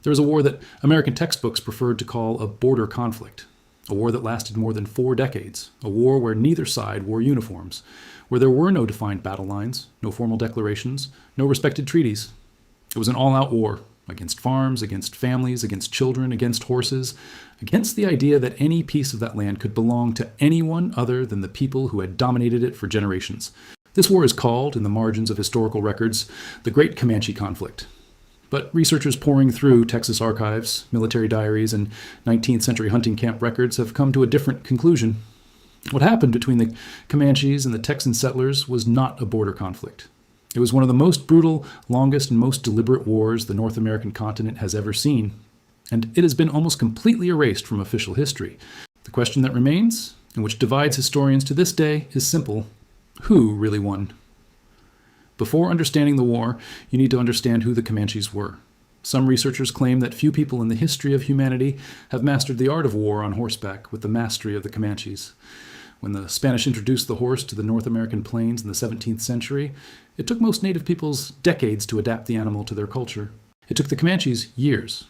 There was a war that American textbooks preferred to call a border conflict, a war that lasted more than 4 decades, a war where neither side wore uniforms, where there were no defined battle lines, no formal declarations, no respected treaties. It was an all-out war against farms, against families, against children, against horses, against the idea that any piece of that land could belong to anyone other than the people who had dominated it for generations. This war is called, in the margins of historical records, the Great Comanche Conflict. But researchers poring through Texas archives, military diaries, and 19th century hunting camp records have come to a different conclusion. What happened between the Comanches and the Texan settlers was not a border conflict. It was one of the most brutal, longest, and most deliberate wars the North American continent has ever seen. And it has been almost completely erased from official history. The question that remains, and which divides historians to this day, is simple. Who really won? Before understanding the war, you need to understand who the Comanches were. Some researchers claim that few people in the history of humanity have mastered the art of war on horseback with the mastery of the Comanches. When the Spanish introduced the horse to the North American plains in the 17th century, it took most native peoples decades to adapt the animal to their culture. It took the Comanches years.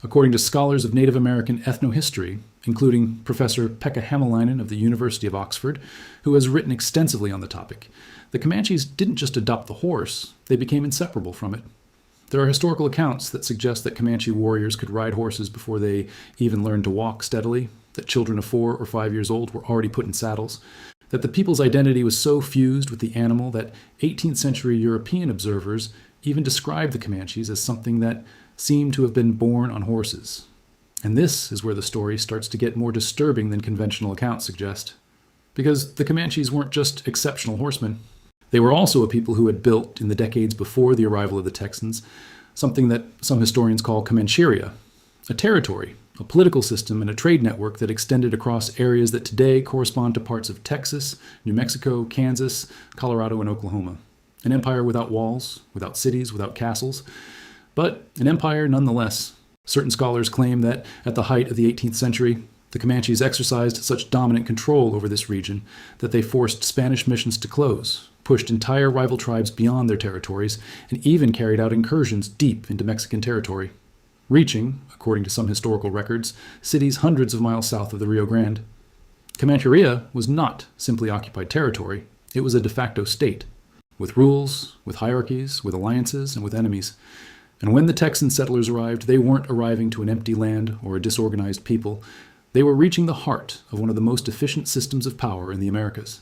According to scholars of Native American ethnohistory, including Professor Pekka Hämäläinen of the University of Oxford, who has written extensively on the topic, the Comanches didn't just adopt the horse, they became inseparable from it. There are historical accounts that suggest that Comanche warriors could ride horses before they even learned to walk steadily, that children of 4 or 5 years old were already put in saddles, that the people's identity was so fused with the animal that 18th century European observers even described the Comanches as something that seemed to have been born on horses. And this is where the story starts to get more disturbing than conventional accounts suggest. Because the Comanches weren't just exceptional horsemen. They were also a people who had built, in the decades before the arrival of the Texans, something that some historians call Comancheria, a territory, a political system, and a trade network that extended across areas that today correspond to parts of Texas, New Mexico, Kansas, Colorado, and Oklahoma. An empire without walls, without cities, without castles, but an empire nonetheless. Certain scholars claim that at the height of the 18th century, the Comanches exercised such dominant control over this region that they forced Spanish missions to close, pushed entire rival tribes beyond their territories, and even carried out incursions deep into Mexican territory, reaching, according to some historical records, cities hundreds of miles south of the Rio Grande. Comancheria was not simply occupied territory, it was a de facto state, with rules, with hierarchies, with alliances, and with enemies. And when the Texan settlers arrived, they weren't arriving to an empty land or a disorganized people. They were reaching the heart of one of the most efficient systems of power in the Americas.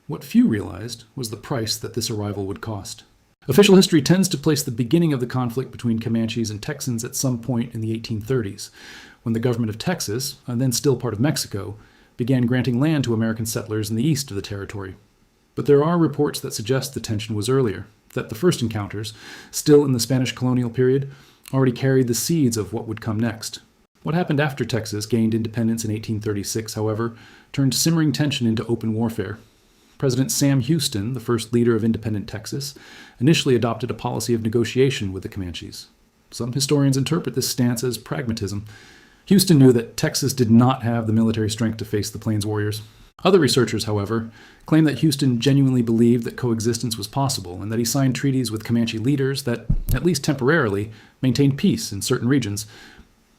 What few realized was the price that this arrival would cost. Official history tends to place the beginning of the conflict between Comanches and Texans at some point in the 1830s, when the government of Texas, and then still part of Mexico, began granting land to American settlers in the east of the territory. But there are reports that suggest the tension was earlier, that the first encounters, still in the Spanish colonial period, already carried the seeds of what would come next. What happened after Texas gained independence in 1836, however, turned simmering tension into open warfare. President Sam Houston, the first leader of independent Texas, initially adopted a policy of negotiation with the Comanches. Some historians interpret this stance as pragmatism. Houston knew that Texas did not have the military strength to face the Plains warriors. Other researchers, however, claim that Houston genuinely believed that coexistence was possible and that he signed treaties with Comanche leaders that, at least temporarily, maintained peace in certain regions.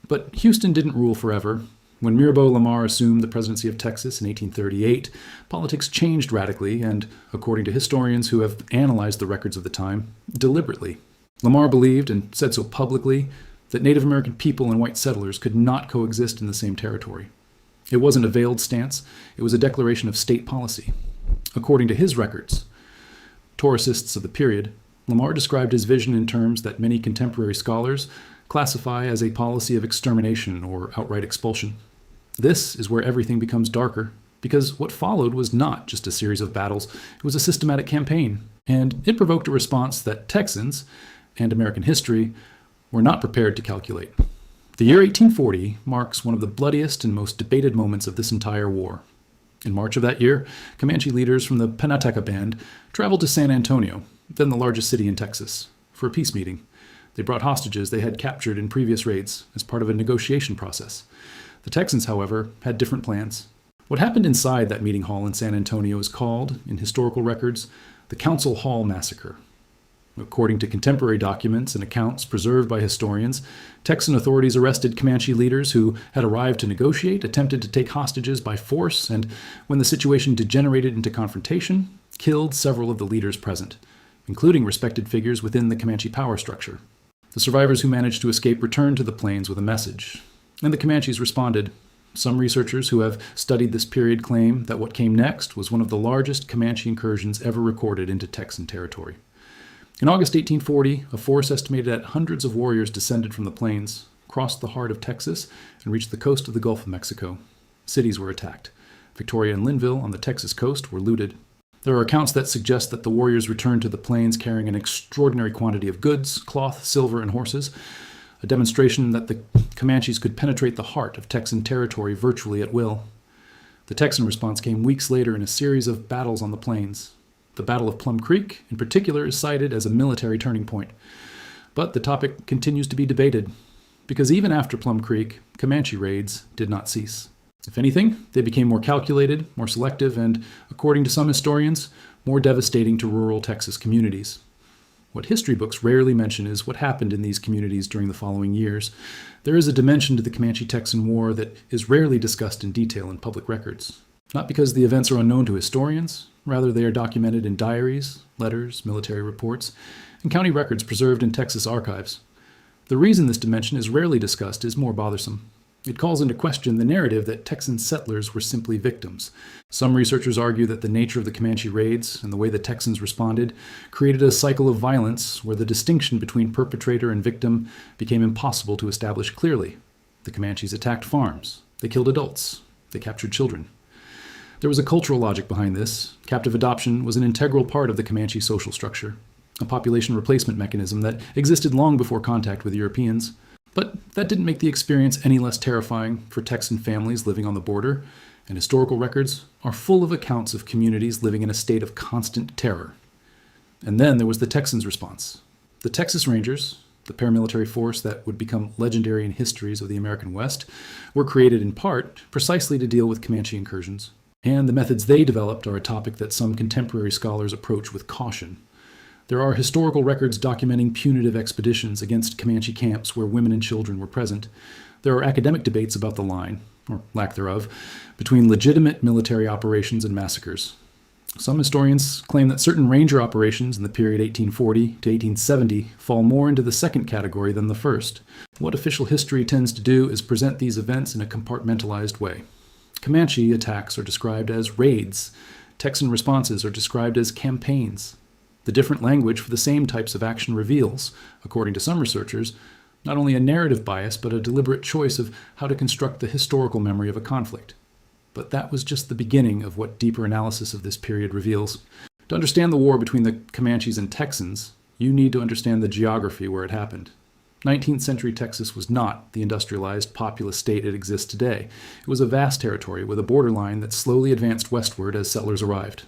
But Houston didn't rule forever. When Mirabeau Lamar assumed the presidency of Texas in 1838, politics changed radically and, according to historians who have analyzed the records of the time, deliberately. Lamar believed, and said so publicly, that Native American people and white settlers could not coexist in the same territory. It wasn't a veiled stance, it was a declaration of state policy. According to his records, Taurasists of the period, Lamar described his vision in terms that many contemporary scholars classify as a policy of extermination or outright expulsion. This is where everything becomes darker, because what followed was not just a series of battles, it was a systematic campaign, and it provoked a response that Texans, and American history, were not prepared to calculate. The year 1840 marks one of the bloodiest and most debated moments of this entire war. In March of that year, Comanche leaders from the Panateca Band traveled to San Antonio, then the largest city in Texas, for a peace meeting. They brought hostages they had captured in previous raids as part of a negotiation process. The Texans, however, had different plans. What happened inside that meeting hall in San Antonio is called, in historical records, the Council Hall Massacre. According to contemporary documents and accounts preserved by historians, Texan authorities arrested Comanche leaders who had arrived to negotiate, attempted to take hostages by force, and when the situation degenerated into confrontation, killed several of the leaders present, including respected figures within the Comanche power structure. The survivors who managed to escape returned to the plains with a message, and the Comanches responded. Some researchers who have studied this period claim that what came next was one of the largest Comanche incursions ever recorded into Texan territory. In August 1840, a force estimated at hundreds of warriors descended from the plains, crossed the heart of Texas, and reached the coast of the Gulf of Mexico. Cities were attacked. Victoria and Linville on the Texas coast were looted. There are accounts that suggest that the warriors returned to the plains carrying an extraordinary quantity of goods, cloth, silver, and horses, a demonstration that the Comanches could penetrate the heart of Texan territory virtually at will. The Texan response came weeks later in a series of battles on the plains. The Battle of Plum Creek, in particular, is cited as a military turning point. But the topic continues to be debated, because even after Plum Creek, Comanche raids did not cease. If anything, they became more calculated, more selective, and, according to some historians, more devastating to rural Texas communities. What history books rarely mention is what happened in these communities during the following years. There is a dimension to the Comanche-Texan War that is rarely discussed in detail in public records. Not because the events are unknown to historians, rather they are documented in diaries, letters, military reports, and county records preserved in Texas archives. The reason this dimension is rarely discussed is more bothersome. It calls into question the narrative that Texan settlers were simply victims. Some researchers argue that the nature of the Comanche raids and the way the Texans responded created a cycle of violence where the distinction between perpetrator and victim became impossible to establish clearly. The Comanches attacked farms. They killed adults. They captured children. There was a cultural logic behind this. Captive adoption was an integral part of the Comanche social structure, a population replacement mechanism that existed long before contact with Europeans. But that didn't make the experience any less terrifying for Texan families living on the border, and historical records are full of accounts of communities living in a state of constant terror. And then there was the Texans' response. The Texas Rangers, the paramilitary force that would become legendary in histories of the American West, were created in part precisely to deal with Comanche incursions. And the methods they developed are a topic that some contemporary scholars approach with caution. There are historical records documenting punitive expeditions against Comanche camps where women and children were present. There are academic debates about the line, or lack thereof, between legitimate military operations and massacres. Some historians claim that certain ranger operations in the period 1840 to 1870 fall more into the second category than the first. What official history tends to do is present these events in a compartmentalized way. Comanche attacks are described as raids. Texan responses are described as campaigns. The different language for the same types of action reveals, according to some researchers, not only a narrative bias, but a deliberate choice of how to construct the historical memory of a conflict. But that was just the beginning of what deeper analysis of this period reveals. To understand the war between the Comanches and Texans, you need to understand the geography where it happened. 19th century Texas was not the industrialized, populous state it exists today. It was a vast territory with a borderline that slowly advanced westward as settlers arrived.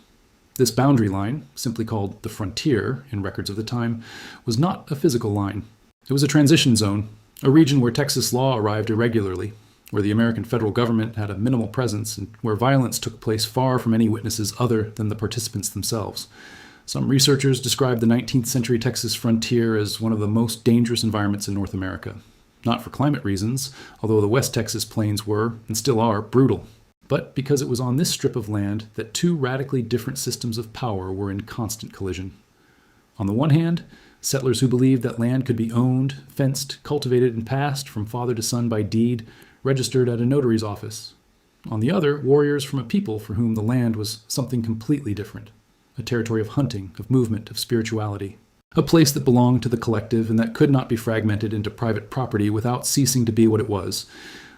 This boundary line, simply called the frontier in records of the time, was not a physical line. It was a transition zone, a region where Texas law arrived irregularly, where the American federal government had a minimal presence, and where violence took place far from any witnesses other than the participants themselves. Some researchers describe the 19th century Texas frontier as one of the most dangerous environments in North America. Not for climate reasons, although the West Texas plains were, and still are, brutal, but because it was on this strip of land that two radically different systems of power were in constant collision. On the one hand, settlers who believed that land could be owned, fenced, cultivated, and passed from father to son by deed, registered at a notary's office. On the other, warriors from a people for whom the land was something completely different. A territory of hunting, of movement, of spirituality. A place that belonged to the collective and that could not be fragmented into private property without ceasing to be what it was.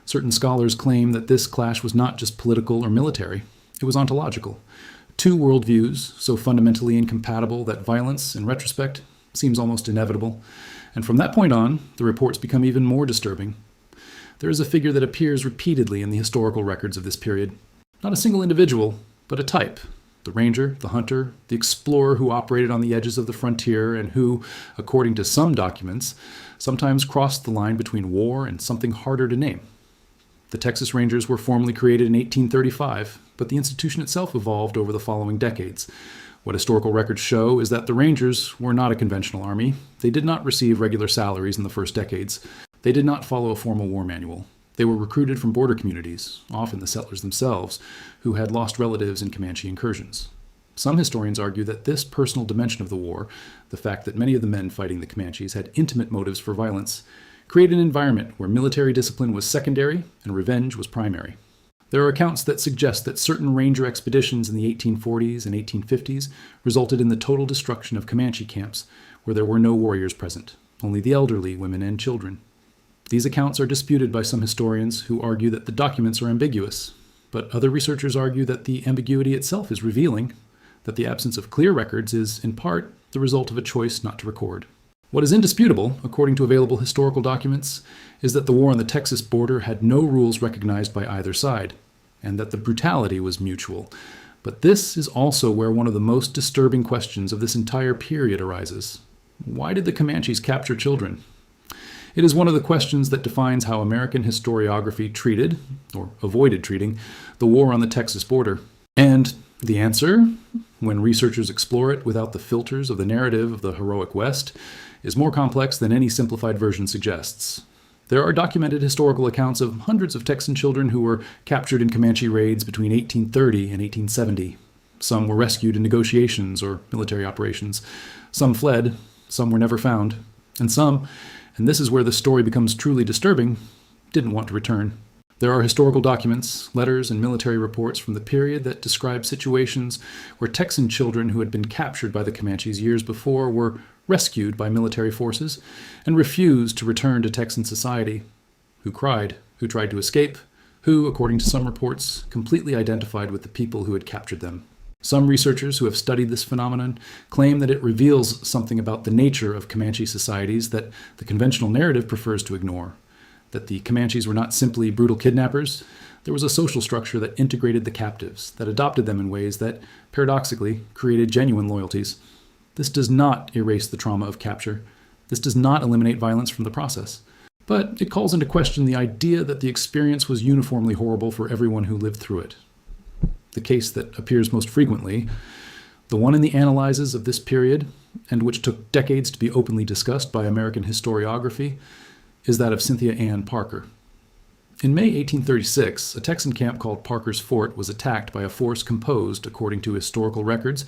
Certain scholars claim that this clash was not just political or military, it was ontological. Two worldviews, so fundamentally incompatible that violence, in retrospect, seems almost inevitable. And from that point on, the reports become even more disturbing. There is a figure that appears repeatedly in the historical records of this period. Not a single individual, but a type. The ranger, the hunter, the explorer who operated on the edges of the frontier and who, according to some documents, sometimes crossed the line between war and something harder to name. The Texas Rangers were formally created in 1835, but the institution itself evolved over the following decades. What historical records show is that the Rangers were not a conventional army. They did not receive regular salaries in the first decades. They did not follow a formal war manual. They were recruited from border communities, often the settlers themselves, who had lost relatives in Comanche incursions. Some historians argue that this personal dimension of the war, the fact that many of the men fighting the Comanches had intimate motives for violence, created an environment where military discipline was secondary and revenge was primary. There are accounts that suggest that certain ranger expeditions in the 1840s and 1850s resulted in the total destruction of Comanche camps, where there were no warriors present, only the elderly, women, and children. These accounts are disputed by some historians who argue that the documents are ambiguous, but other researchers argue that the ambiguity itself is revealing, that the absence of clear records is, in part, the result of a choice not to record. What is indisputable, according to available historical documents, is that the war on the Texas border had no rules recognized by either side, and that the brutality was mutual. But this is also where one of the most disturbing questions of this entire period arises. Why did the Comanches capture children? It is one of the questions that defines how American historiography treated, or avoided treating, the war on the Texas border. And the answer, when researchers explore it without the filters of the narrative of the heroic West, is more complex than any simplified version suggests. There are documented historical accounts of hundreds of Texan children who were captured in Comanche raids between 1830 and 1870. Some were rescued in negotiations or military operations. Some fled, some were never found, and some, and this is where the story becomes truly disturbing, didn't want to return. There are historical documents, letters, and military reports from the period that describe situations where Texan children who had been captured by the Comanches years before were rescued by military forces and refused to return to Texan society, who cried, who tried to escape, who, according to some reports, completely identified with the people who had captured them. Some researchers who have studied this phenomenon claim that it reveals something about the nature of Comanche societies that the conventional narrative prefers to ignore. That the Comanches were not simply brutal kidnappers. There was a social structure that integrated the captives, that adopted them in ways that, paradoxically, created genuine loyalties. This does not erase the trauma of capture. This does not eliminate violence from the process. But it calls into question the idea that the experience was uniformly horrible for everyone who lived through it. The case that appears most frequently, the one in the analyses of this period, and which took decades to be openly discussed by American historiography, is that of Cynthia Ann Parker. In May 1836, a Texan camp called Parker's Fort was attacked by a force composed, according to historical records,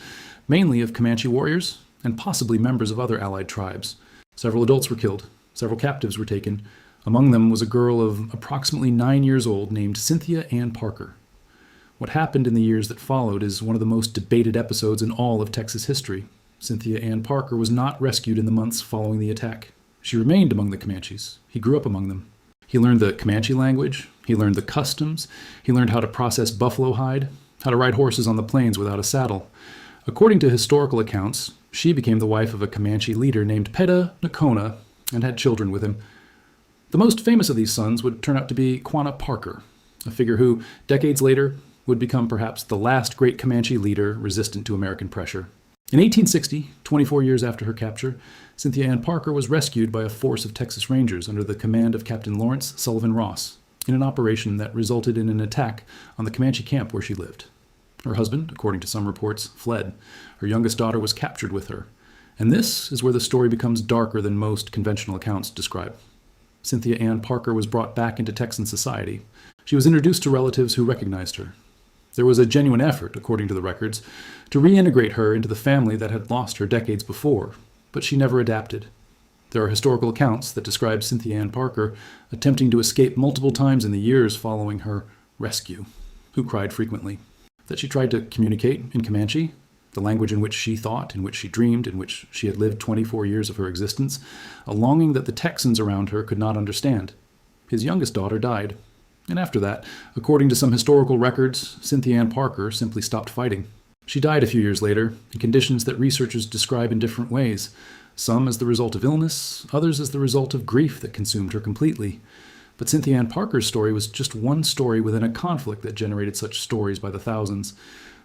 mainly of Comanche warriors and possibly members of other allied tribes. Several adults were killed. Several captives were taken. Among them was a girl of approximately 9 years old named Cynthia Ann Parker. What happened in the years that followed is one of the most debated episodes in all of Texas history. Cynthia Ann Parker was not rescued in the months following the attack. She remained among the Comanches. He grew up among them. He learned the Comanche language. He learned the customs. He learned how to process buffalo hide, how to ride horses on the plains without a saddle. According to historical accounts, she became the wife of a Comanche leader named Peta Nakona and had children with him. The most famous of these sons would turn out to be Quanah Parker, a figure who, decades later, would become perhaps the last great Comanche leader resistant to American pressure. In 1860, 24 years after her capture, Cynthia Ann Parker was rescued by a force of Texas Rangers under the command of Captain Lawrence Sullivan Ross in an operation that resulted in an attack on the Comanche camp where she lived. Her husband, according to some reports, fled. Her youngest daughter was captured with her. And this is where the story becomes darker than most conventional accounts describe. Cynthia Ann Parker was brought back into Texan society. She was introduced to relatives who recognized her. There was a genuine effort, according to the records, to reintegrate her into the family that had lost her decades before, but she never adapted. There are historical accounts that describe Cynthia Ann Parker attempting to escape multiple times in the years following her rescue, who cried frequently. That she tried to communicate in Comanche, the language in which she thought, in which she dreamed, in which she had lived 24 years of her existence, a longing that the Texans around her could not understand. His youngest daughter died. And after that, according to some historical records, Cynthia Ann Parker simply stopped fighting. She died a few years later, in conditions that researchers describe in different ways, some as the result of illness, others as the result of grief that consumed her completely. But Cynthia Ann Parker's story was just one story within a conflict that generated such stories by the thousands.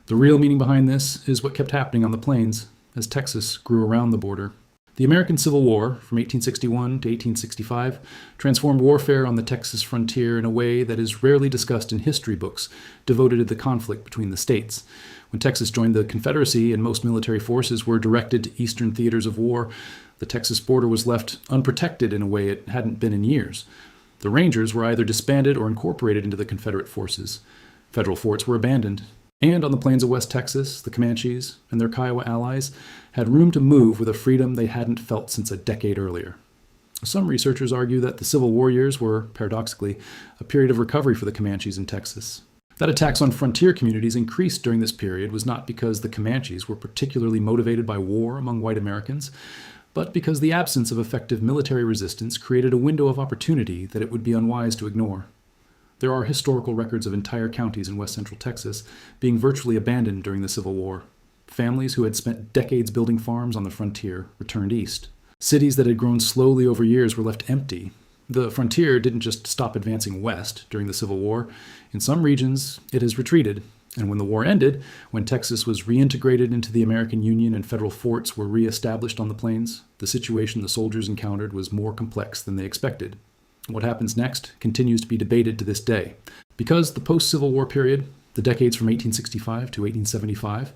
The real meaning behind this is what kept happening on the plains as Texas grew around the border. The American Civil War, from 1861 to 1865, transformed warfare on the Texas frontier in a way that is rarely discussed in history books devoted to the conflict between the states. When Texas joined the Confederacy and most military forces were directed to eastern theaters of war, the Texas border was left unprotected in a way it hadn't been in years. The Rangers were either disbanded or incorporated into the Confederate forces. Federal forts were abandoned. And on the plains of West Texas, the Comanches and their Kiowa allies had room to move with a freedom they hadn't felt since a decade earlier. Some researchers argue that the Civil War years were, paradoxically, a period of recovery for the Comanches in Texas. That attacks on frontier communities increased during this period was not because the Comanches were particularly motivated by war among white Americans, but because the absence of effective military resistance created a window of opportunity that it would be unwise to ignore. There are historical records of entire counties in west central Texas being virtually abandoned during the Civil War. Families who had spent decades building farms on the frontier returned east. Cities that had grown slowly over years were left empty. The frontier didn't just stop advancing west during the Civil War. In some regions, it has retreated. And when the war ended, when Texas was reintegrated into the American Union and federal forts were reestablished on the plains, the situation the soldiers encountered was more complex than they expected. What happens next continues to be debated to this day. Because the post-Civil War period, the decades from 1865 to 1875,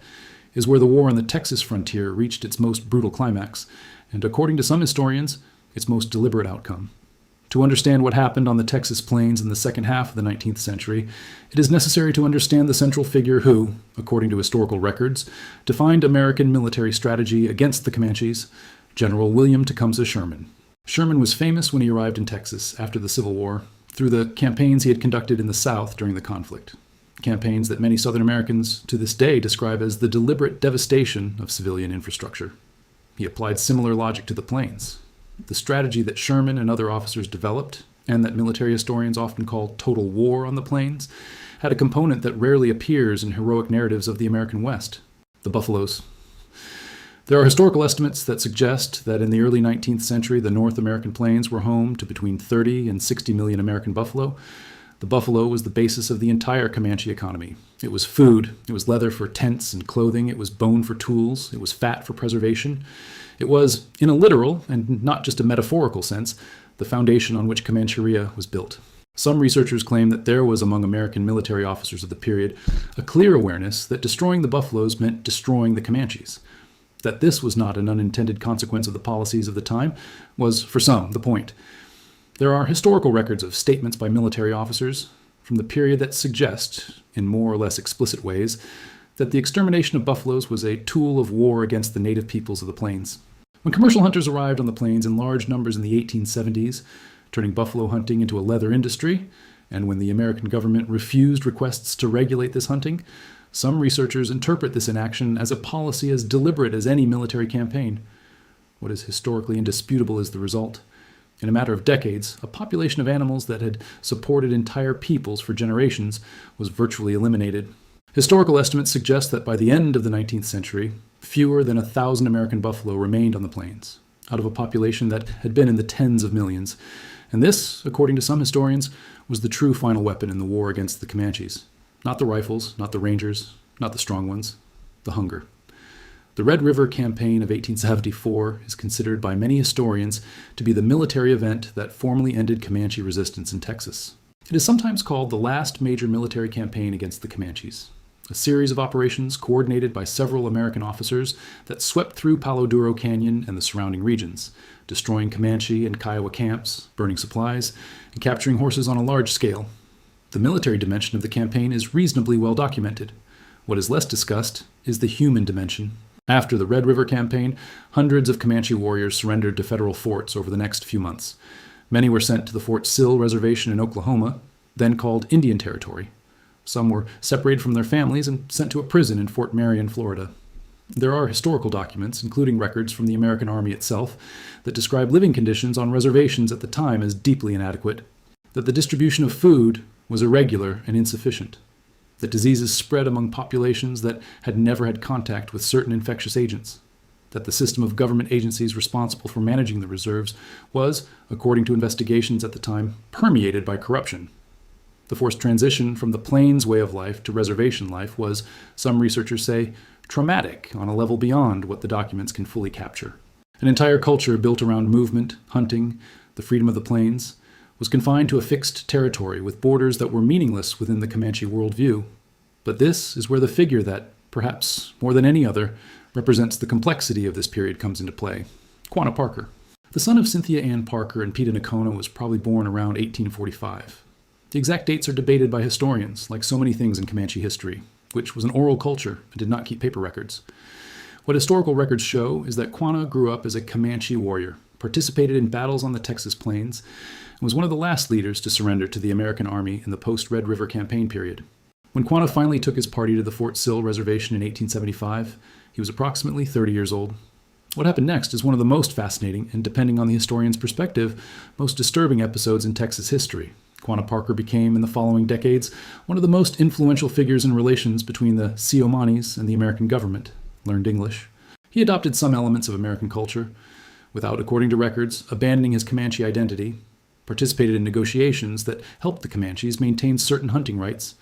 is where the war on the Texas frontier reached its most brutal climax, and according to some historians, its most deliberate outcome. To understand what happened on the Texas plains in the second half of the 19th century, it is necessary to understand the central figure who, according to historical records, defined American military strategy against the Comanches, General William Tecumseh Sherman. Sherman was famous when he arrived in Texas after the Civil War through the campaigns he had conducted in the South during the conflict, campaigns that many Southern Americans to this day describe as the deliberate devastation of civilian infrastructure. He applied similar logic to the plains. The strategy that Sherman and other officers developed, and that military historians often call total war on the plains, had a component that rarely appears in heroic narratives of the American West: the buffaloes. There are historical estimates that suggest that in the early 19th century, the North American plains were home to between 30 and 60 million American buffalo. The buffalo was the basis of the entire Comanche economy. It was food. It was leather for tents and clothing. It was bone for tools. It was fat for preservation. It was, in a literal and not just a metaphorical sense, the foundation on which Comancheria was built. Some researchers claim that there was among American military officers of the period a clear awareness that destroying the buffaloes meant destroying the Comanches. That this was not an unintended consequence of the policies of the time was, for some, the point. There are historical records of statements by military officers from the period that suggest, in more or less explicit ways, that the extermination of buffaloes was a tool of war against the native peoples of the plains. When commercial hunters arrived on the plains in large numbers in the 1870s, turning buffalo hunting into a leather industry, and when the American government refused requests to regulate this hunting, some researchers interpret this inaction as a policy as deliberate as any military campaign. What is historically indisputable is the result. In a matter of decades, a population of animals that had supported entire peoples for generations was virtually eliminated. Historical estimates suggest that by the end of the 19th century, fewer than 1,000 American buffalo remained on the plains, out of a population that had been in the tens of millions. And this, according to some historians, was the true final weapon in the war against the Comanches. Not the rifles, not the Rangers, not the strong ones, the hunger. The Red River Campaign of 1874 is considered by many historians to be the military event that formally ended Comanche resistance in Texas. It is sometimes called the last major military campaign against the Comanches, a series of operations coordinated by several American officers that swept through Palo Duro Canyon and the surrounding regions, destroying Comanche and Kiowa camps, burning supplies, and capturing horses on a large scale. The military dimension of the campaign is reasonably well documented. What is less discussed is the human dimension. After the Red River Campaign, hundreds of Comanche warriors surrendered to federal forts over the next few months. Many were sent to the Fort Sill Reservation in Oklahoma, then called Indian Territory. Some were separated from their families and sent to a prison in Fort Marion, Florida. There are historical documents, including records from the American Army itself, that describe living conditions on reservations at the time as deeply inadequate, that the distribution of food was irregular and insufficient, that diseases spread among populations that had never had contact with certain infectious agents, that the system of government agencies responsible for managing the reserves was, according to investigations at the time, permeated by corruption. The forced transition from the plains way of life to reservation life was, some researchers say, traumatic on a level beyond what the documents can fully capture. An entire culture built around movement, hunting, the freedom of the plains, was confined to a fixed territory with borders that were meaningless within the Comanche worldview. But this is where the figure that, perhaps more than any other, represents the complexity of this period comes into play: Quanah Parker. The son of Cynthia Ann Parker and Peta Nakona was probably born around 1845. The exact dates are debated by historians, like so many things in Comanche history, which was an oral culture and did not keep paper records. What historical records show is that Quanah grew up as a Comanche warrior, participated in battles on the Texas plains, and was one of the last leaders to surrender to the American Army in the post-Red River campaign period. When Quanah finally took his party to the Fort Sill Reservation in 1875, he was approximately 30 years old. What happened next is one of the most fascinating and, depending on the historian's perspective, most disturbing episodes in Texas history. Quanah Parker became, in the following decades, one of the most influential figures in relations between the Siomanis and the American government. Learned English. He adopted some elements of American culture, without, according to records, abandoning his Comanche identity, participated in negotiations that helped the Comanches maintain certain hunting rights.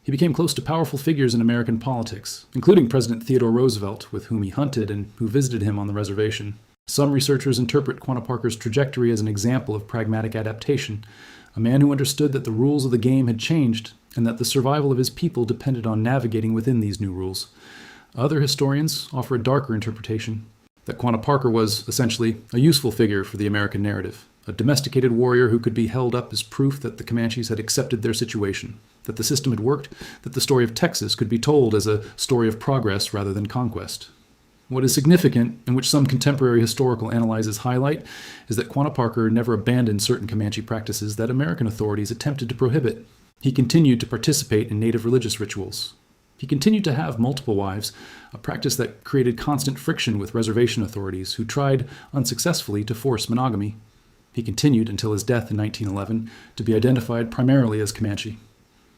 He became close to powerful figures in American politics, including President Theodore Roosevelt, with whom he hunted and who visited him on the reservation. Some researchers interpret Quanah Parker's trajectory as an example of pragmatic adaptation, a man who understood that the rules of the game had changed and that the survival of his people depended on navigating within these new rules. Other historians offer a darker interpretation, that Quanah Parker was, essentially, a useful figure for the American narrative, a domesticated warrior who could be held up as proof that the Comanches had accepted their situation, that the system had worked, that the story of Texas could be told as a story of progress rather than conquest. What is significant, and which some contemporary historical analyses highlight, is that Quanah Parker never abandoned certain Comanche practices that American authorities attempted to prohibit. He continued to participate in native religious rituals. He continued to have multiple wives, a practice that created constant friction with reservation authorities who tried, unsuccessfully, to force monogamy. He continued, until his death in 1911, to be identified primarily as Comanche.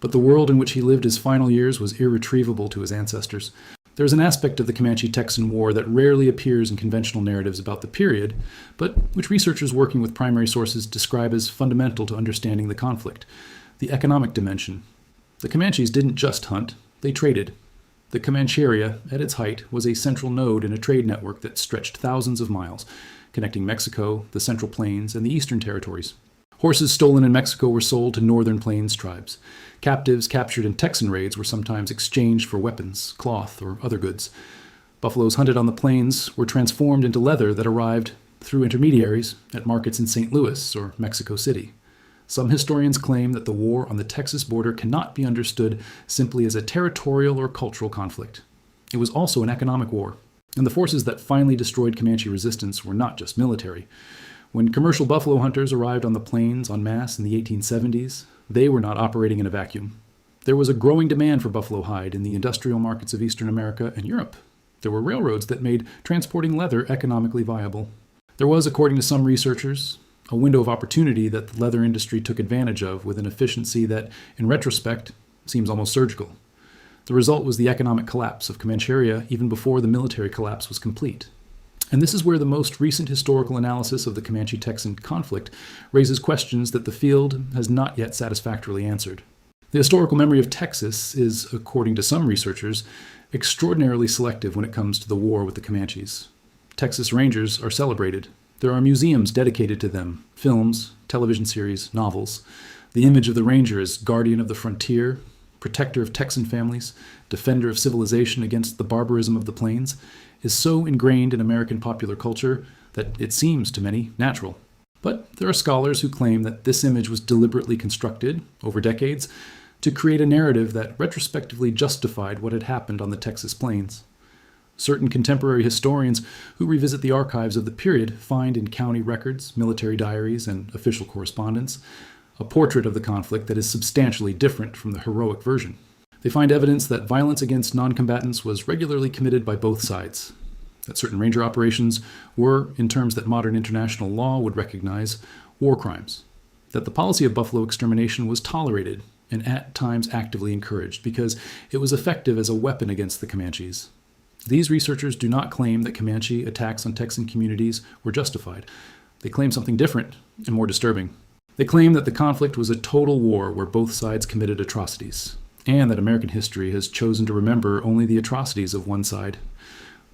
But the world in which he lived his final years was irretrievable to his ancestors. There is an aspect of the Comanche-Texan War that rarely appears in conventional narratives about the period, but which researchers working with primary sources describe as fundamental to understanding the conflict: the economic dimension. The Comanches didn't just hunt, they traded. The Comancheria, at its height, was a central node in a trade network that stretched thousands of miles, connecting Mexico, the Central Plains, and the Eastern Territories. Horses stolen in Mexico were sold to Northern Plains tribes. Captives captured in Texan raids were sometimes exchanged for weapons, cloth, or other goods. Buffaloes hunted on the plains were transformed into leather that arrived, through intermediaries, at markets in St. Louis or Mexico City. Some historians claim that the war on the Texas border cannot be understood simply as a territorial or cultural conflict. It was also an economic war, and the forces that finally destroyed Comanche resistance were not just military. When commercial buffalo hunters arrived on the plains en masse in the 1870s, they were not operating in a vacuum. There was a growing demand for buffalo hide in the industrial markets of Eastern America and Europe. There were railroads that made transporting leather economically viable. There was, according to some researchers, a window of opportunity that the leather industry took advantage of with an efficiency that, in retrospect, seems almost surgical. The result was the economic collapse of Comancheria even before the military collapse was complete. And this is where the most recent historical analysis of the Comanche-Texan conflict raises questions that the field has not yet satisfactorily answered. The historical memory of Texas is, according to some researchers, extraordinarily selective when it comes to the war with the Comanches. Texas Rangers are celebrated. There are museums dedicated to them, films, television series, novels. The image of the Ranger as guardian of the frontier, protector of Texan families, defender of civilization against the barbarism of the plains, is so ingrained in American popular culture that it seems to many natural. But there are scholars who claim that this image was deliberately constructed, over decades, to create a narrative that retrospectively justified what had happened on the Texas plains. Certain contemporary historians who revisit the archives of the period find in county records, military diaries, and official correspondence a portrait of the conflict that is substantially different from the heroic version. They find evidence that violence against non-combatants was regularly committed by both sides, that certain ranger operations were, in terms that modern international law would recognize, war crimes, that the policy of buffalo extermination was tolerated and at times actively encouraged because it was effective as a weapon against the Comanches. These researchers do not claim that Comanche attacks on Texan communities were justified. They claim something different and more disturbing. They claim that the conflict was a total war where both sides committed atrocities, and that American history has chosen to remember only the atrocities of one side.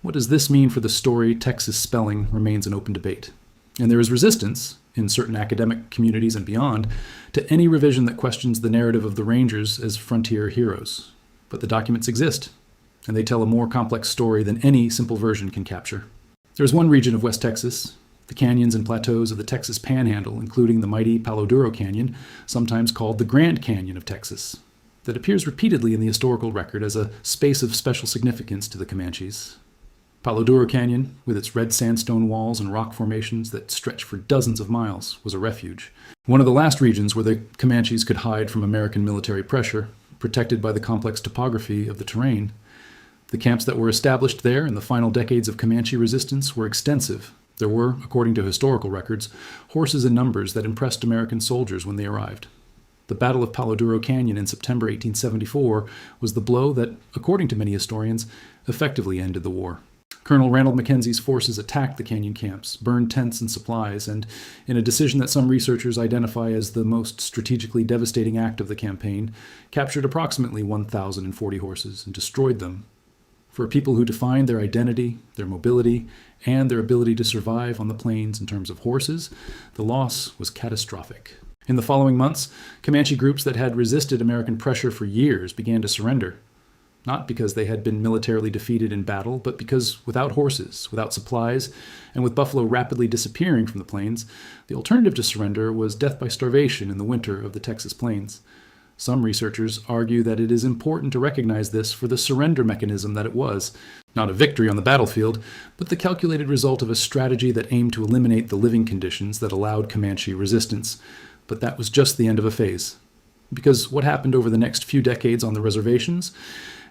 What does this mean for the story Texas spelling remains an open debate. And there is resistance, in certain academic communities and beyond, to any revision that questions the narrative of the Rangers as frontier heroes. But the documents exist, and they tell a more complex story than any simple version can capture. There is one region of West Texas, the canyons and plateaus of the Texas Panhandle, including the mighty Palo Duro Canyon, sometimes called the Grand Canyon of Texas, that appears repeatedly in the historical record as a space of special significance to the Comanches. Palo Duro Canyon, with its red sandstone walls and rock formations that stretch for dozens of miles, was a refuge. One of the last regions where the Comanches could hide from American military pressure, protected by the complex topography of the terrain. The camps that were established there in the final decades of Comanche resistance were extensive. There were, according to historical records, horses in numbers that impressed American soldiers when they arrived. The Battle of Palo Duro Canyon in September 1874 was the blow that, according to many historians, effectively ended the war. Colonel Randall Mackenzie's forces attacked the canyon camps, burned tents and supplies, and, in a decision that some researchers identify as the most strategically devastating act of the campaign, captured approximately 1,040 horses and destroyed them. For a people who defined their identity, their mobility, and their ability to survive on the plains in terms of horses, the loss was catastrophic. In the following months, Comanche groups that had resisted American pressure for years began to surrender. Not because they had been militarily defeated in battle, but because without horses, without supplies, and with buffalo rapidly disappearing from the plains, the alternative to surrender was death by starvation in the winter of the Texas plains. Some researchers argue that it is important to recognize this for the surrender mechanism that it was, not a victory on the battlefield, but the calculated result of a strategy that aimed to eliminate the living conditions that allowed Comanche resistance. But that was just the end of a phase. Because what happened over the next few decades on the reservations,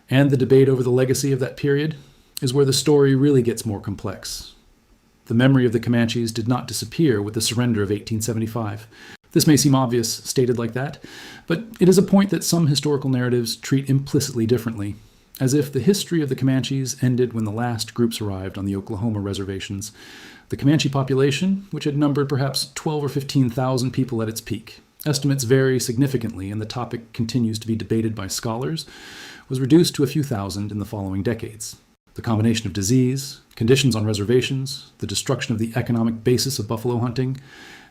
and the debate over the legacy of that period, is where the story really gets more complex. The memory of the Comanches did not disappear with the surrender of 1875. This may seem obvious, stated like that, but it is a point that some historical narratives treat implicitly differently, as if the history of the Comanches ended when the last groups arrived on the Oklahoma reservations. The Comanche population, which had numbered perhaps 12 or 15,000 people at its peak, estimates vary significantly and the topic continues to be debated by scholars, was reduced to a few thousand in the following decades. The combination of disease, conditions on reservations, the destruction of the economic basis of buffalo hunting,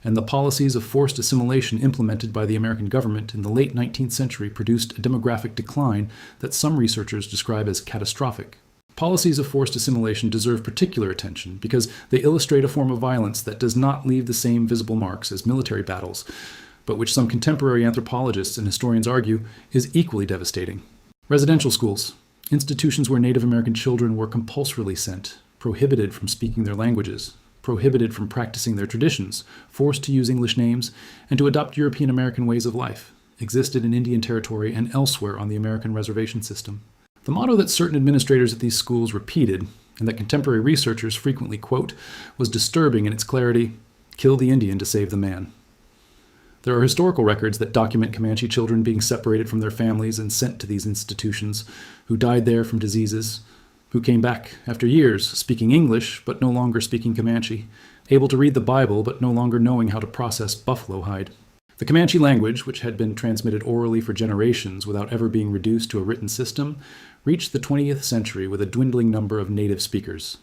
and the policies of forced assimilation implemented by the American government in the late 19th century produced a demographic decline that some researchers describe as catastrophic. Policies of forced assimilation deserve particular attention because they illustrate a form of violence that does not leave the same visible marks as military battles, but which some contemporary anthropologists and historians argue is equally devastating. Residential schools, institutions where Native American children were compulsorily sent, prohibited from speaking their languages, prohibited from practicing their traditions, forced to use English names, and to adopt European American ways of life, existed in Indian Territory and elsewhere on the American reservation system. The motto that certain administrators at these schools repeated, and that contemporary researchers frequently quote, was disturbing in its clarity: kill the Indian to save the man. There are historical records that document Comanche children being separated from their families and sent to these institutions, who died there from diseases, who came back after years speaking English but no longer speaking Comanche, able to read the Bible but no longer knowing how to process buffalo hide. The Comanche language, which had been transmitted orally for generations without ever being reduced to a written system, reached the 20th century with a dwindling number of native speakers.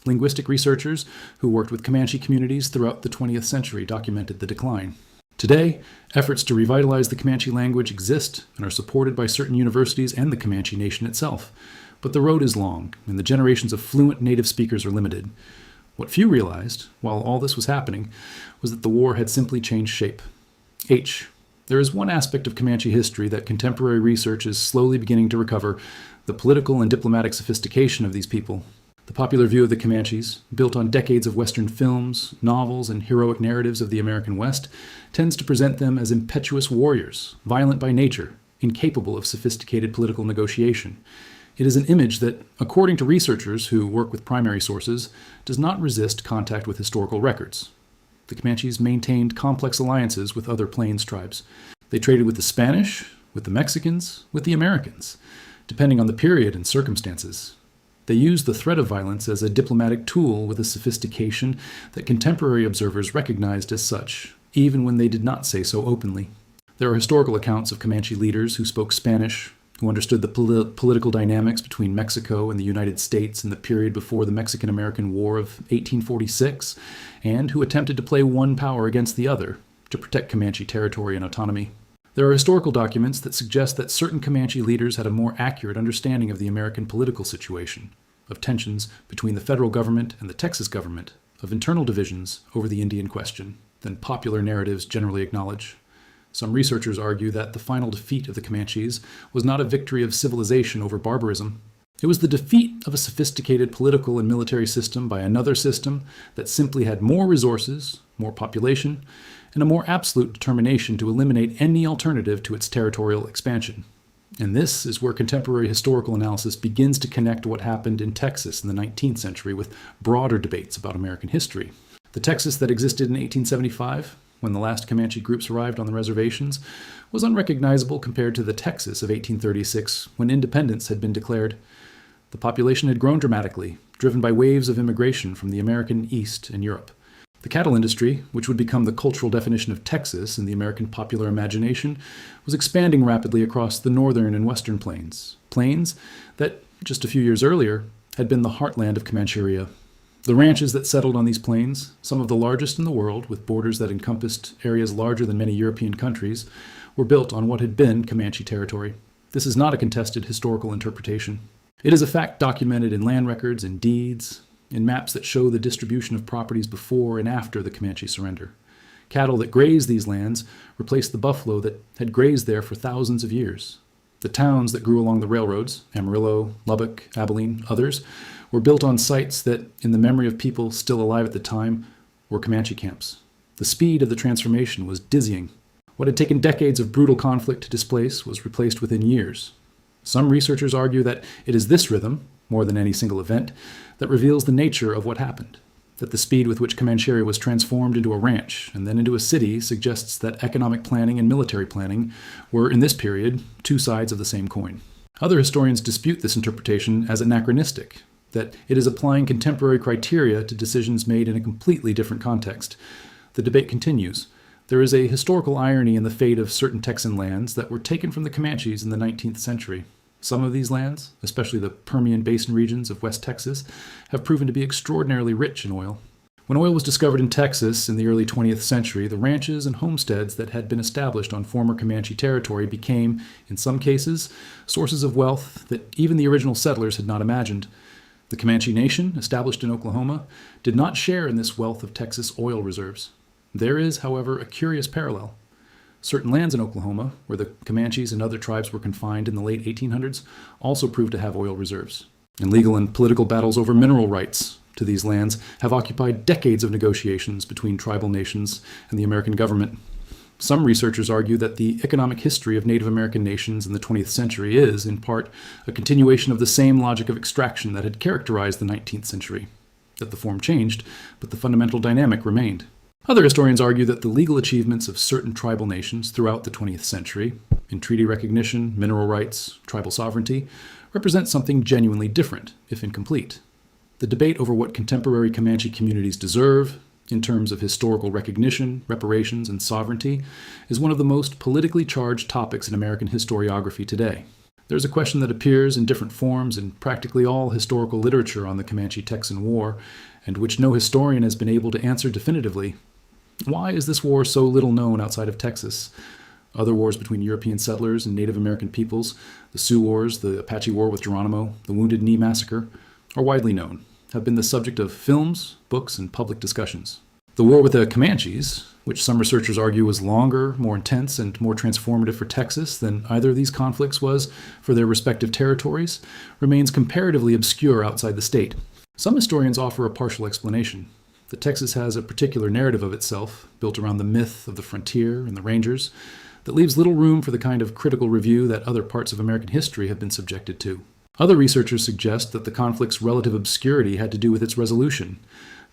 Linguistic researchers who worked with Comanche communities throughout the 20th century documented the decline. Today, efforts to revitalize the Comanche language exist and are supported by certain universities and the Comanche Nation itself. But the road is long, and the generations of fluent native speakers are limited. What few realized, while all this was happening, was that the war had simply changed shape. There is one aspect of Comanche history that contemporary research is slowly beginning to recover: the political and diplomatic sophistication of these people. The popular view of the Comanches, built on decades of Western films, novels, and heroic narratives of the American West, tends to present them as impetuous warriors, violent by nature, incapable of sophisticated political negotiation. It is an image that, according to researchers who work with primary sources, does not resist contact with historical records. The Comanches maintained complex alliances with other Plains tribes. They traded with the Spanish, with the Mexicans, with the Americans, depending on the period and circumstances. They used the threat of violence as a diplomatic tool with a sophistication that contemporary observers recognized as such, even when they did not say so openly. There are historical accounts of Comanche leaders who spoke Spanish, who understood the political dynamics between Mexico and the United States in the period before the Mexican-American War of 1846, and who attempted to play one power against the other to protect Comanche territory and autonomy. There are historical documents that suggest that certain Comanche leaders had a more accurate understanding of the American political situation, of tensions between the federal government and the Texas government, of internal divisions over the Indian question, than popular narratives generally acknowledge. Some researchers argue that the final defeat of the Comanches was not a victory of civilization over barbarism. It was the defeat of a sophisticated political and military system by another system that simply had more resources, more population, and a more absolute determination to eliminate any alternative to its territorial expansion. And this is where contemporary historical analysis begins to connect what happened in Texas in the 19th century with broader debates about American history. The Texas that existed in 1875, when the last Comanche groups arrived on the reservations, was unrecognizable compared to the Texas of 1836, when independence had been declared. The population had grown dramatically, driven by waves of immigration from the American East and Europe. The cattle industry, which would become the cultural definition of Texas in the American popular imagination, was expanding rapidly across the northern and western plains that, just a few years earlier, had been the heartland of Comancheria. The ranches that settled on these plains, some of the largest in the world, with borders that encompassed areas larger than many European countries, were built on what had been Comanche territory. This is not a contested historical interpretation. It is a fact documented in land records and deeds, in maps that show the distribution of properties before and after the Comanche surrender. Cattle that grazed these lands replaced the buffalo that had grazed there for thousands of years. The towns that grew along the railroads, Amarillo, Lubbock, Abilene, others, were built on sites that, in the memory of people still alive at the time, were Comanche camps. The speed of the transformation was dizzying. What had taken decades of brutal conflict to displace was replaced within years. Some researchers argue that it is this rhythm, more than any single event, that reveals the nature of what happened. That the speed with which Comancheria was transformed into a ranch and then into a city suggests that economic planning and military planning were, in this period, two sides of the same coin. Other historians dispute this interpretation as anachronistic, that it is applying contemporary criteria to decisions made in a completely different context. The debate continues. There is a historical irony in the fate of certain Texan lands that were taken from the Comanches in the 19th century. Some of these lands, especially the Permian Basin regions of West Texas, have proven to be extraordinarily rich in oil. When oil was discovered in Texas in the early 20th century, the ranches and homesteads that had been established on former Comanche territory became, in some cases, sources of wealth that even the original settlers had not imagined. The Comanche Nation, established in Oklahoma, did not share in this wealth of Texas oil reserves. There is, however, a curious parallel. Certain lands in Oklahoma, where the Comanches and other tribes were confined in the late 1800s, also proved to have oil reserves. And legal and political battles over mineral rights to these lands have occupied decades of negotiations between tribal nations and the American government. Some researchers argue that the economic history of Native American nations in the 20th century is, in part, a continuation of the same logic of extraction that had characterized the 19th century. That the form changed, but the fundamental dynamic remained. Other historians argue that the legal achievements of certain tribal nations throughout the 20th century, in treaty recognition, mineral rights, tribal sovereignty, represent something genuinely different, if incomplete. The debate over what contemporary Comanche communities deserve, in terms of historical recognition, reparations, and sovereignty, is one of the most politically charged topics in American historiography today. There's a question that appears in different forms in practically all historical literature on the Comanche-Texan War, and which no historian has been able to answer definitively. Why is this war so little known outside of Texas? Other wars between European settlers and Native American peoples, the Sioux Wars, the Apache War with Geronimo, the Wounded Knee Massacre, are widely known, have been the subject of films, books, and public discussions. The war with the Comanches, which some researchers argue was longer, more intense, and more transformative for Texas than either of these conflicts was for their respective territories, remains comparatively obscure outside the state. Some historians offer a partial explanation. That Texas has a particular narrative of itself, built around the myth of the frontier and the Rangers, that leaves little room for the kind of critical review that other parts of American history have been subjected to. Other researchers suggest that the conflict's relative obscurity had to do with its resolution,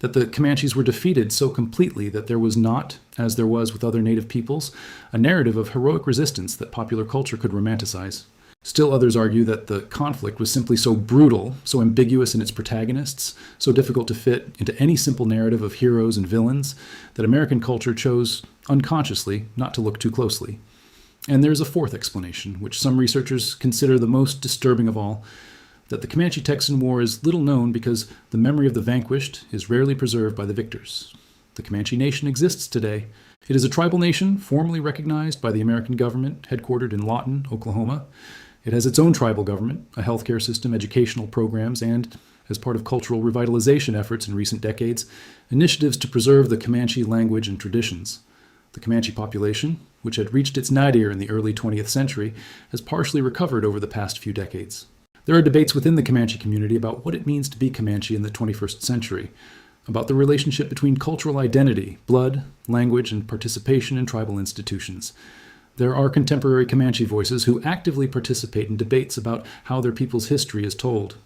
that the Comanches were defeated so completely that there was not, as there was with other native peoples, a narrative of heroic resistance that popular culture could romanticize. Still others argue that the conflict was simply so brutal, so ambiguous in its protagonists, so difficult to fit into any simple narrative of heroes and villains, that American culture chose, unconsciously, not to look too closely. And there's a fourth explanation, which some researchers consider the most disturbing of all, that the Comanche-Texan War is little known because the memory of the vanquished is rarely preserved by the victors. The Comanche Nation exists today. It is a tribal nation formally recognized by the American government, headquartered in Lawton, Oklahoma. It has its own tribal government, a healthcare system, educational programs, and, as part of cultural revitalization efforts in recent decades, initiatives to preserve the Comanche language and traditions. The Comanche population, which had reached its nadir in the early 20th century, has partially recovered over the past few decades. There are debates within the Comanche community about what it means to be Comanche in the 21st century, about the relationship between cultural identity, blood, language, and participation in tribal institutions. There are contemporary Comanche voices who actively participate in debates about how their people's history is told,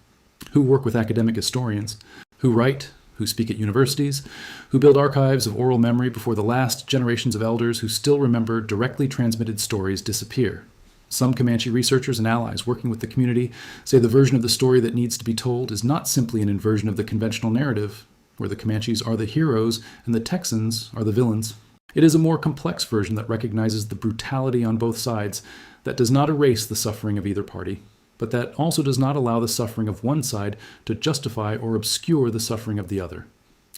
who work with academic historians, who write, who speak at universities, who build archives of oral memory before the last generations of elders who still remember directly transmitted stories disappear. Some Comanche researchers and allies working with the community say the version of the story that needs to be told is not simply an inversion of the conventional narrative, where the Comanches are the heroes and the Texans are the villains. It is a more complex version that recognizes the brutality on both sides, that does not erase the suffering of either party, but that also does not allow the suffering of one side to justify or obscure the suffering of the other.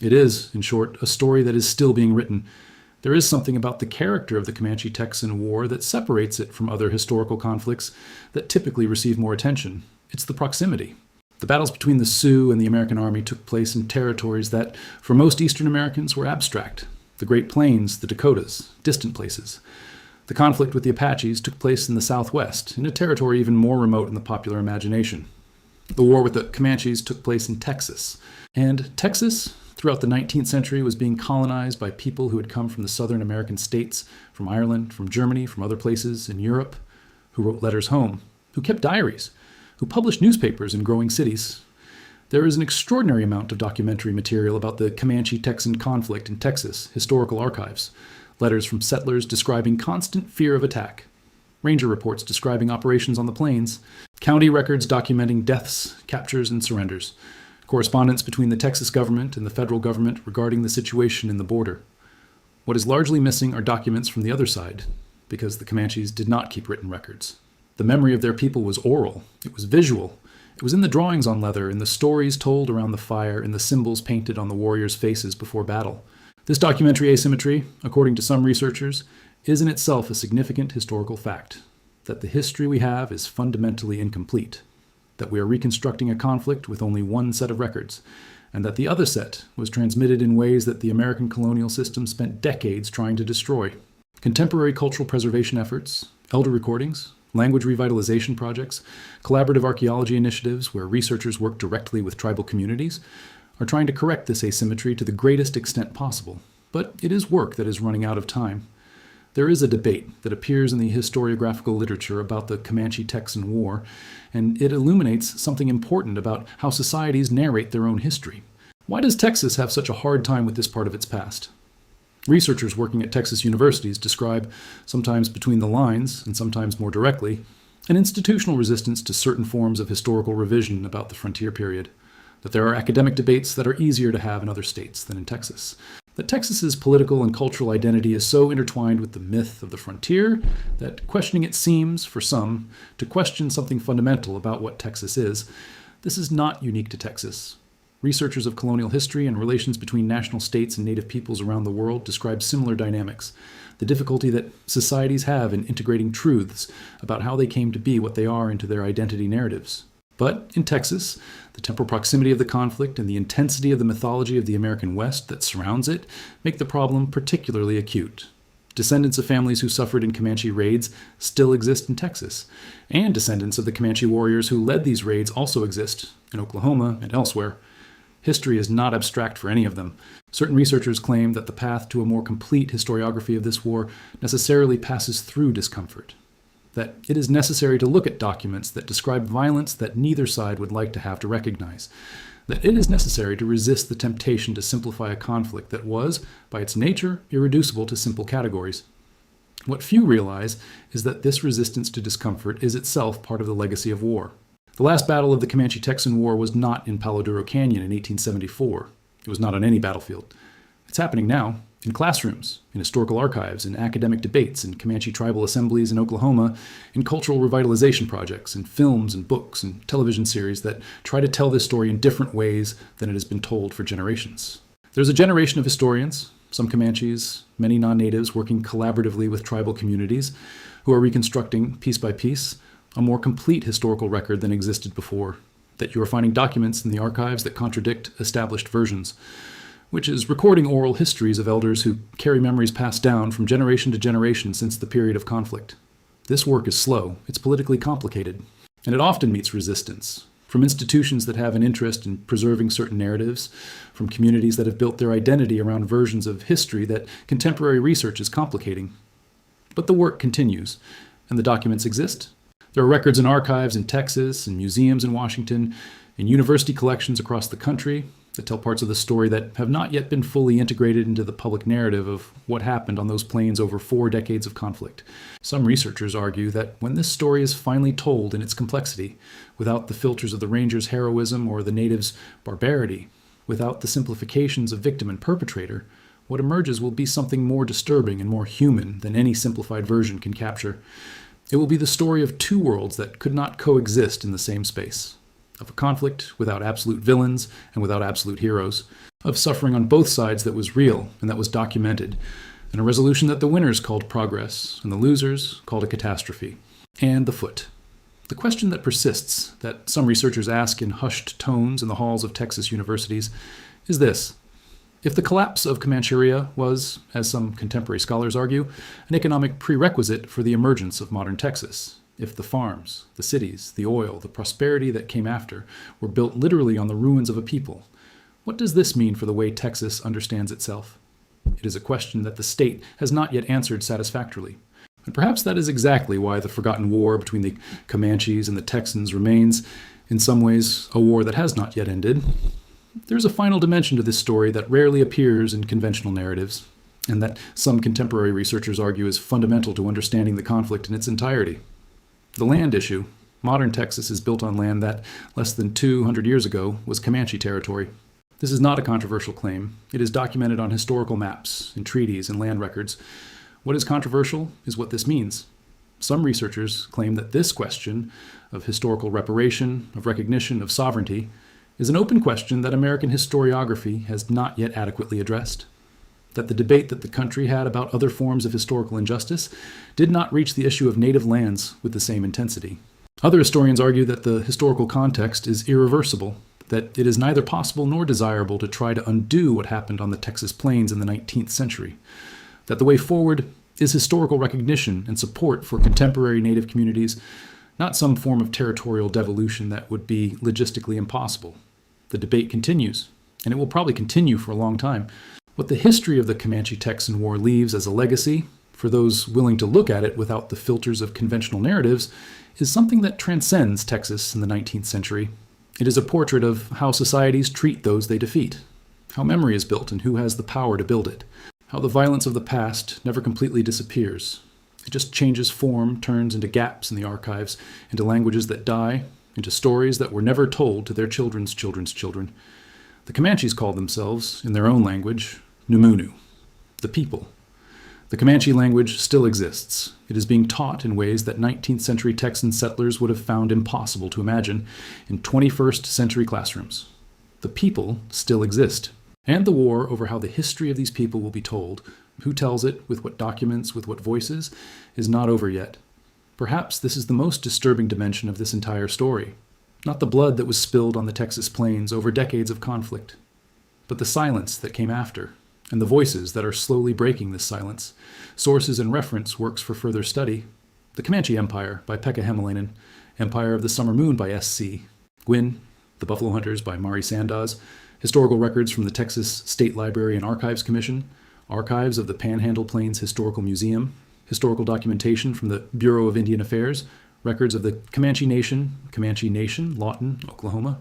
It is, in short, a story that is still being written. There is something about the character of the Comanche-Texan War that separates it from other historical conflicts that typically receive more attention. It's the proximity. The battles between the Sioux and the American Army took place in territories that, for most Eastern Americans, were abstract. The Great Plains, the Dakotas, distant places. The conflict with the Apaches took place in the Southwest, in a territory even more remote in the popular imagination. The war with the Comanches took place in Texas. And Texas, throughout the 19th century, was being colonized by people who had come from the southern American states, from Ireland, from Germany, from other places in Europe, who wrote letters home, who kept diaries, who published newspapers in growing cities. There is an extraordinary amount of documentary material about the Comanche-Texan conflict in Texas, historical archives, letters from settlers describing constant fear of attack, ranger reports describing operations on the plains, county records documenting deaths, captures, and surrenders, correspondence between the Texas government and the federal government regarding the situation in the border. What is largely missing are documents from the other side, because the Comanches did not keep written records. The memory of their people was oral, it was visual. It was in the drawings on leather, in the stories told around the fire, in the symbols painted on the warriors' faces before battle. This documentary asymmetry, according to some researchers, is in itself a significant historical fact, that the history we have is fundamentally incomplete, that we are reconstructing a conflict with only one set of records, and that the other set was transmitted in ways that the American colonial system spent decades trying to destroy. Contemporary cultural preservation efforts, elder recordings, language revitalization projects, collaborative archaeology initiatives where researchers work directly with tribal communities, are trying to correct this asymmetry to the greatest extent possible. But it is work that is running out of time. There is a debate that appears in the historiographical literature about the Comanche-Texan War, and it illuminates something important about how societies narrate their own history. Why does Texas have such a hard time with this part of its past? Researchers working at Texas universities describe, sometimes between the lines and sometimes more directly, an institutional resistance to certain forms of historical revision about the frontier period, that there are academic debates that are easier to have in other states than in Texas, that Texas's political and cultural identity is so intertwined with the myth of the frontier that questioning it seems, for some, to question something fundamental about what Texas is. This is not unique to Texas. Researchers of colonial history and relations between national states and native peoples around the world describe similar dynamics, the difficulty that societies have in integrating truths about how they came to be what they are into their identity narratives. But in Texas, the temporal proximity of the conflict and the intensity of the mythology of the American West that surrounds it make the problem particularly acute. Descendants of families who suffered in Comanche raids still exist in Texas, and descendants of the Comanche warriors who led these raids also exist in Oklahoma and elsewhere. History is not abstract for any of them. Certain researchers claim that the path to a more complete historiography of this war necessarily passes through discomfort, that it is necessary to look at documents that describe violence that neither side would like to have to recognize, that it is necessary to resist the temptation to simplify a conflict that was, by its nature, irreducible to simple categories. What few realize is that this resistance to discomfort is itself part of the legacy of war. The last battle of the Comanche-Texan War was not in Palo Duro Canyon in 1874. It was not on any battlefield. It's happening now, In classrooms, in historical archives, in academic debates, in Comanche tribal assemblies in Oklahoma, in cultural revitalization projects, in films and books and television series that try to tell this story in different ways than it has been told for generations. There's a generation of historians, some Comanches, many non-natives working collaboratively with tribal communities, who are reconstructing, piece by piece, a more complete historical record than existed before, that you are finding documents in the archives that contradict established versions, which is recording oral histories of elders who carry memories passed down from generation to generation since the period of conflict. This work is slow, it's politically complicated, and it often meets resistance from institutions that have an interest in preserving certain narratives, from communities that have built their identity around versions of history that contemporary research is complicating. But the work continues, and the documents exist. There are records in archives in Texas, in museums in Washington, in university collections across the country that tell parts of the story that have not yet been fully integrated into the public narrative of what happened on those plains over 4 decades of conflict. Some researchers argue that when this story is finally told in its complexity, without the filters of the Rangers' heroism or the natives' barbarity, without the simplifications of victim and perpetrator, what emerges will be something more disturbing and more human than any simplified version can capture. It will be the story of 2 worlds that could not coexist in the same space. Of a conflict without absolute villains and without absolute heroes, of suffering on both sides that was real and that was documented, and a resolution that the winners called progress and the losers called a catastrophe. And the foot. The question that persists, that some researchers ask in hushed tones in the halls of Texas universities, is this. If the collapse of Comancheria was, as some contemporary scholars argue, an economic prerequisite for the emergence of modern Texas, if the farms, the cities, the oil, the prosperity that came after were built literally on the ruins of a people, what does this mean for the way Texas understands itself? It is a question that the state has not yet answered satisfactorily. And perhaps that is exactly why the forgotten war between the Comanches and the Texans remains, in some ways, a war that has not yet ended. There's a final dimension to this story that rarely appears in conventional narratives, and that some contemporary researchers argue is fundamental to understanding the conflict in its entirety. The land issue. Modern Texas is built on land that, less than 200 years ago, was Comanche territory. This is not a controversial claim. It is documented on historical maps, in treaties, and land records. What is controversial is what this means. Some researchers claim that this question of historical reparation, of recognition, of sovereignty, is an open question that American historiography has not yet adequately addressed. That the debate that the country had about other forms of historical injustice did not reach the issue of native lands with the same intensity. Other historians argue that the historical context is irreversible, that it is neither possible nor desirable to try to undo what happened on the Texas plains in the 19th century, that the way forward is historical recognition and support for contemporary native communities, not some form of territorial devolution that would be logistically impossible. The debate continues, and it will probably continue for a long time. What the history of the Comanche-Texan War leaves as a legacy, for those willing to look at it without the filters of conventional narratives, is something that transcends Texas in the 19th century. It is a portrait of how societies treat those they defeat, how memory is built and who has the power to build it, how the violence of the past never completely disappears. It just changes form, turns into gaps in the archives, into languages that die, into stories that were never told to their children's children's children. The Comanches called themselves, in their own language, Numunu, the people. The Comanche language still exists. It is being taught in ways that 19th century Texan settlers would have found impossible to imagine in 21st century classrooms. The people still exist. And the war over how the history of these people will be told, who tells it, with what documents, with what voices, is not over yet. Perhaps this is the most disturbing dimension of this entire story. Not the blood that was spilled on the Texas plains over decades of conflict, but the silence that came after, and the voices that are slowly breaking this silence. Sources and reference works for further study. The Comanche Empire by Pekka Hemalainen, Empire of the Summer Moon by S.C. Gwynn, The Buffalo Hunters by Mari Sandoz, historical records from the Texas State Library and Archives Commission, archives of the Panhandle Plains Historical Museum, historical documentation from the Bureau of Indian Affairs, records of the Comanche Nation, Lawton, Oklahoma,